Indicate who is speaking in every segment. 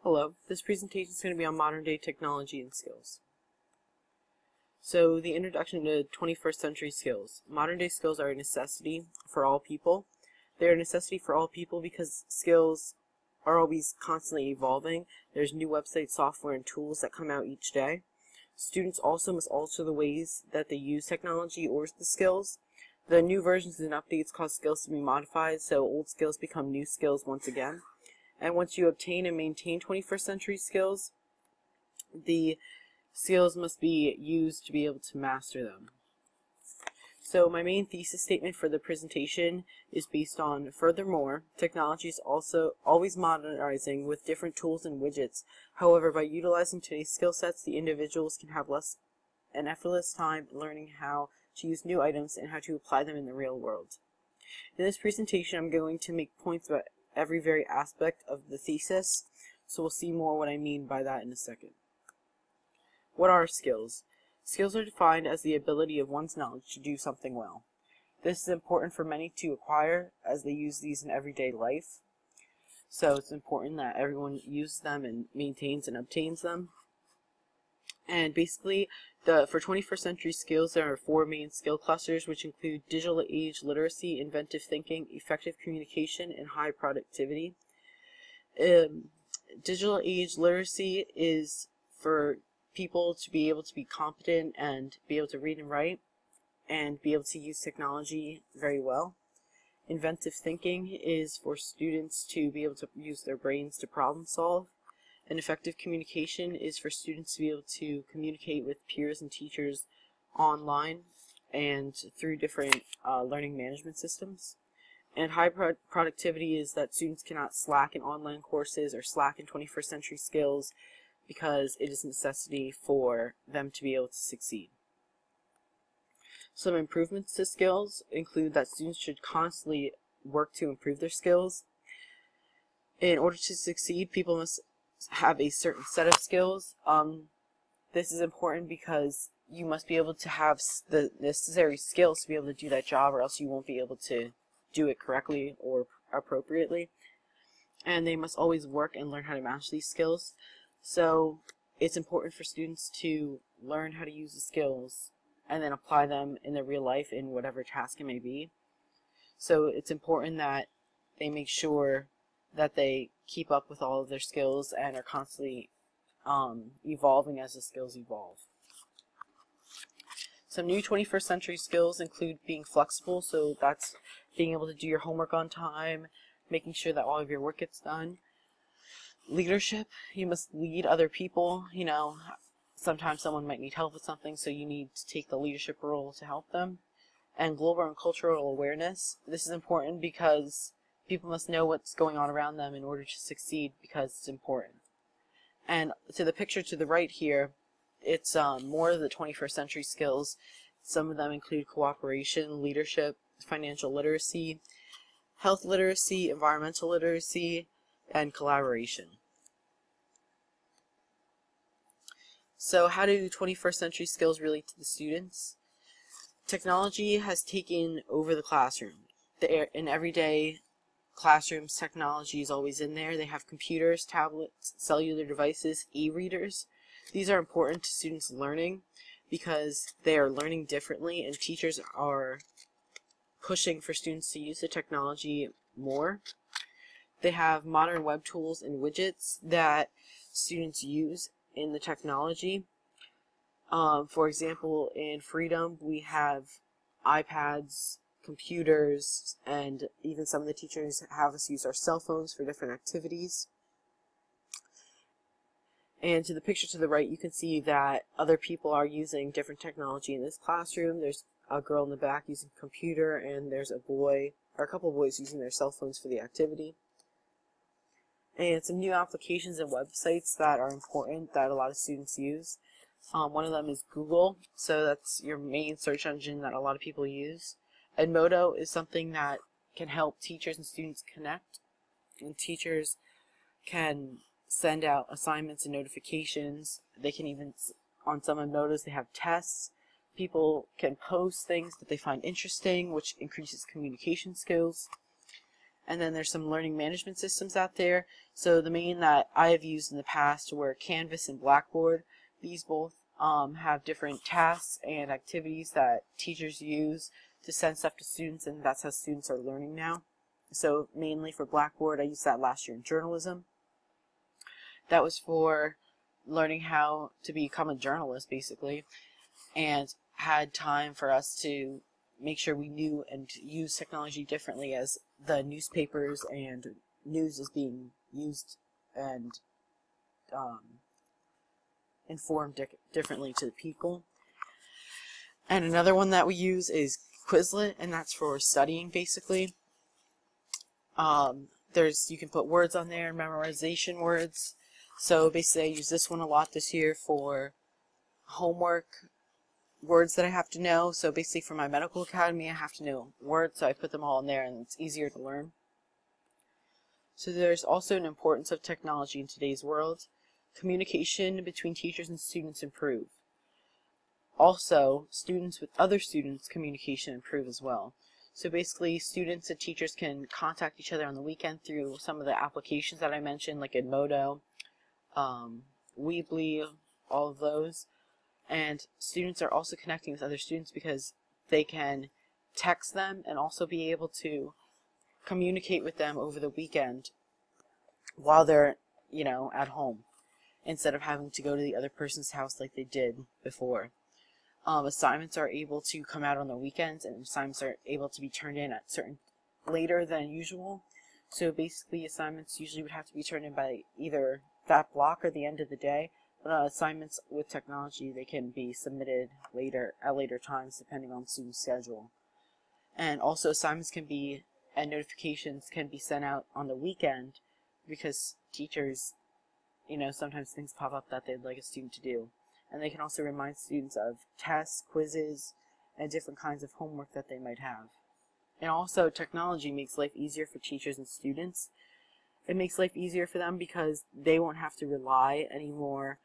Speaker 1: Hello, this presentation is going to be on modern day technology and skills. So the introduction to 21st century skills. Modern day skills are a necessity for all people. They're a necessity for all people because skills are always constantly evolving. There's new websites, software, and tools that come out each day. Students also must alter the ways that they use technology or the skills. The new versions and updates cause skills to be modified, so old skills become new skills once again. And once you obtain and maintain 21st century skills, the skills must be used to be able to master them. So my main thesis statement for the presentation is based on, furthermore, technology is also always modernizing with different tools and widgets. However, by utilizing today's skill sets, the individuals can have an effortless time learning how to use new items and how to apply them in the real world. In this presentation, I'm going to make points about every very aspect of the thesis, so we'll see more what I mean by that in a second. What are skills? Skills are defined as the ability of one's knowledge to do something well. This is important for many to acquire as they use these in everyday life, so it's important that everyone uses them and maintains and obtains them. And basically, for 21st century skills, there are 4 main skill clusters, which include digital age literacy, inventive thinking, effective communication, and high productivity. Digital age literacy is for people to be able to be competent and be able to read and write and be able to use technology very well. Inventive thinking is for students to be able to use their brains to problem solve. And effective communication is for students to be able to communicate with peers and teachers online and through different learning management systems. And high productivity is that students cannot slack in online courses or slack in 21st century skills because it is a necessity for them to be able to succeed. Some improvements to skills include that students should constantly work to improve their skills. In order to succeed, people must have a certain set of skills. This is important because you must be able to have the necessary skills to be able to do that job, or else you won't be able to do it correctly or appropriately. And they must always work and learn how to master these skills. So it's important for students to learn how to use the skills and then apply them in their real life in whatever task it may be. So it's important that they make sure that they keep up with all of their skills and are constantly evolving as the skills evolve. Some new 21st century skills include being flexible, so that's being able to do your homework on time, making sure that all of your work gets done. Leadership, you must lead other people. You know, sometimes someone might need help with something, so you need to take the leadership role to help them. And global and cultural awareness. This is important because people must know what's going on around them in order to succeed, because it's important. And to the picture to the right here, it's more of the 21st century skills. Some of them include cooperation, leadership, financial literacy, health literacy, environmental literacy, and collaboration. So how do 21st century skills relate to the students? Technology has taken over the classroom. In everyday classrooms, technology is always in there. They have computers, tablets, cellular devices, e-readers. These are important to students' learning because they are learning differently, and teachers are pushing for students to use the technology more. They have modern web tools and widgets that students use in the technology. For example, in Freedom, we have iPads, computers, and even some of the teachers have us use our cell phones for different activities. And to the picture to the right, you can see that other people are using different technology in this classroom. There's a girl in the back using a computer, and there's a boy, or a couple of boys using their cell phones for the activity. And some new applications and websites that are important that a lot of students use. One of them is Google, so that's your main search engine that a lot of people use. Edmodo is something that can help teachers and students connect, and teachers can send out assignments and notifications. They can even, on some Edmodos, they have tests. People can post things that they find interesting, which increases communication skills. And then there's some learning management systems out there. So the main that I have used in the past were Canvas and Blackboard. These both have different tasks and activities that teachers use to send stuff to students, and that's how students are learning now. So mainly for Blackboard, I used that last year in journalism. That was for learning how to become a journalist, basically, and had time for us to make sure we knew and use technology differently as the newspapers and news is being used and informed differently to the people. And another one that we use is Quizlet, and that's for studying, basically. You can put words on there, memorization words. So basically I use this one a lot this year for homework, words that I have to know. So basically for my medical academy I have to know words, so I put them all in there and it's easier to learn. So there's also an importance of technology in today's world. Communication between teachers and students improve. Also, students with other students' communication improve as well. So basically, students and teachers can contact each other on the weekend through some of the applications that I mentioned, like Edmodo, Weebly, all of those. And students are also connecting with other students because they can text them and also be able to communicate with them over the weekend while they're, at home, instead of having to go to the other person's house like they did before. Assignments are able to come out on the weekends, and assignments are able to be turned in at later than usual. So basically assignments usually would have to be turned in by either that block or the end of the day. But assignments with technology, they can be submitted at later times depending on the student's schedule. And also assignments and notifications can be sent out on the weekend because teachers, sometimes things pop up that they'd like a student to do. And they can also remind students of tests, quizzes, and different kinds of homework that they might have. And also, technology makes life easier for teachers and students. It makes life easier for them because they won't have to rely anymore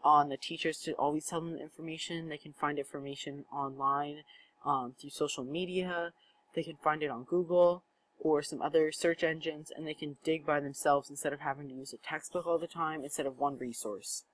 Speaker 1: on the teachers to always tell them the information. They can find information online through social media. They can find it on Google or some other search engines, and they can dig by themselves instead of having to use a textbook all the time instead of one resource.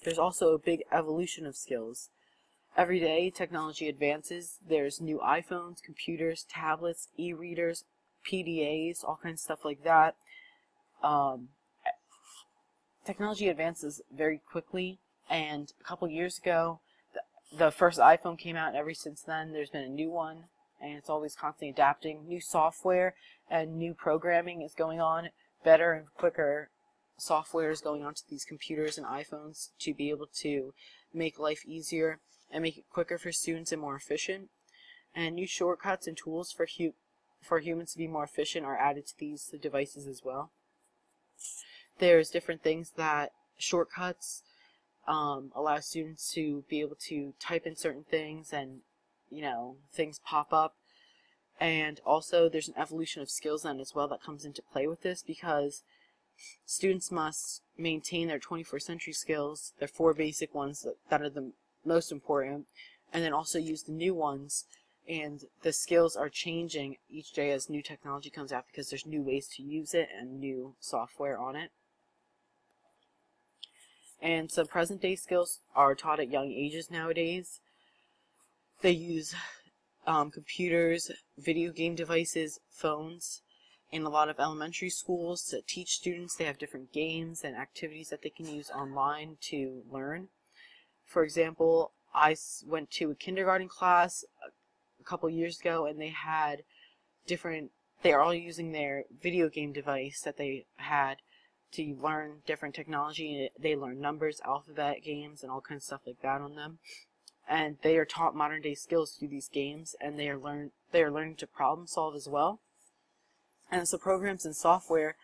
Speaker 1: There's also a big evolution of skills. Every day, technology advances. There's new iPhones, computers, tablets, e-readers, PDAs, all kinds of stuff like that. Technology advances very quickly, and a couple years ago, the first iPhone came out, and ever since then, there's been a new one, and it's always constantly adapting. New software and new programming is going on. Better and quicker software is going onto these computers and iPhones to be able to make life easier and make it quicker for students and more efficient. And new shortcuts and tools for humans to be more efficient are added to these devices as well. There's different things that shortcuts allow students to be able to type in certain things and things pop up. And also there's an evolution of skills then as well that comes into play with this, because students must maintain their 21st century skills, their 4 basic ones that are the most important, and then also use the new ones. And the skills are changing each day as new technology comes out because there's new ways to use it and new software on it. And some present day skills are taught at young ages nowadays. They use computers, video game devices, phones. In a lot of elementary schools, to teach students, they have different games and activities that they can use online to learn. For example, I went to a kindergarten class a couple years ago, and they are all using their video game device that they had to learn different technology. They learn numbers, alphabet games, and all kinds of stuff like that on them. And they are taught modern day skills through these games, and they are learning to problem solve as well. And so programs and software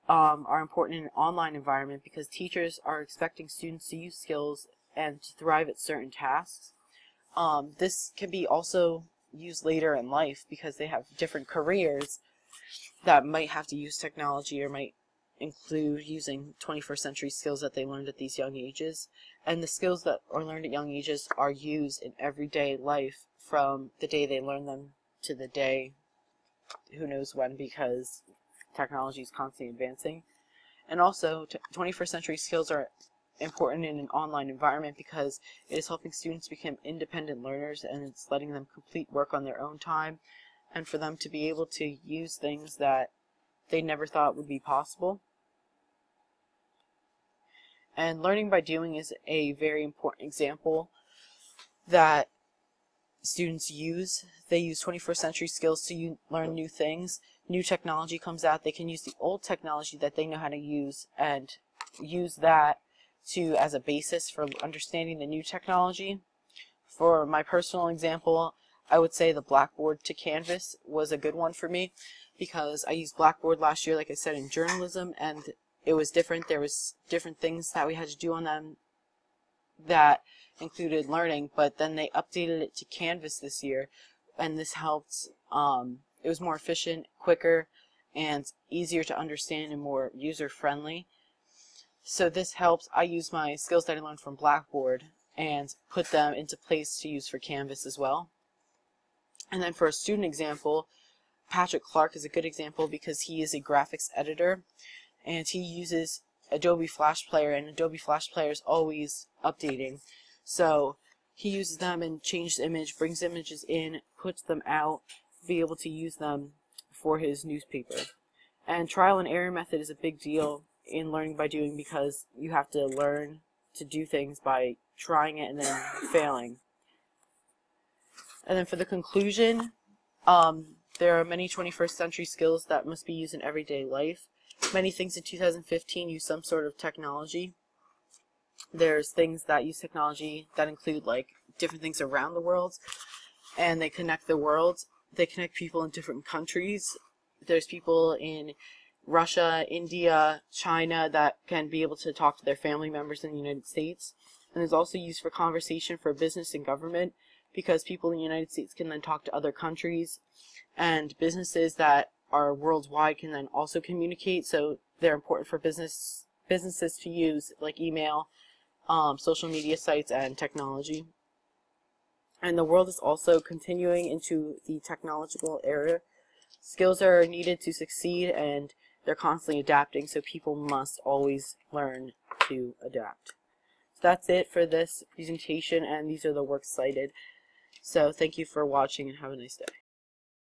Speaker 1: are important in an online environment because teachers are expecting students to use skills and to thrive at certain tasks. This can be also used later in life because they have different careers that might have to use technology or might include using 21st century skills that they learned at these young ages. And the skills that are learned at young ages are used in everyday life from the day they learn them to the day who knows when, because technology is constantly advancing. And also, 21st century skills are important in an online environment because it is helping students become independent learners, and it's letting them complete work on their own time, and for them to be able to use things that they never thought would be possible. And learning by doing is a very important example that students use. They use 21st century skills to learn new things. New technology comes out, they can use the old technology that they know how to use and use that as a basis for understanding the new technology. For my personal example, I would say the Blackboard to Canvas was a good one for me, because I used Blackboard last year, like I said, in journalism, and it was different. There was different things that we had to do on them that included learning, but then they updated it to Canvas this year, and this helped. It was more efficient, quicker, and easier to understand, and more user-friendly. So this helps. I use my skills that I learned from Blackboard and put them into place to use for Canvas as well. And then for a student example, Patrick Clark is a good example because he is a graphics editor, and he uses Adobe Flash Player, and Adobe Flash Player is always updating. So he uses them and changes the image, brings images in, puts them out, be able to use them for his newspaper. And trial and error method is a big deal in learning by doing, because you have to learn to do things by trying it and then failing. And then for the conclusion, there are many 21st century skills that must be used in everyday life. Many things in 2015 use some sort of technology. There's things that use technology that include like different things around the world, and they connect the world. They connect people in different countries. There's people in Russia, India, China that can be able to talk to their family members in the United States. And it's also used for conversation for business and government, because people in the United States can then talk to other countries, and businesses that are worldwide can then also communicate. So they're important for businesses to use, like email, social media sites, and technology. And the world is also continuing into the technological era. Skills are needed to succeed, and they're constantly adapting, so people must always learn to adapt. So that's it for this presentation, and these are the works cited. So thank you for watching, and have a nice day.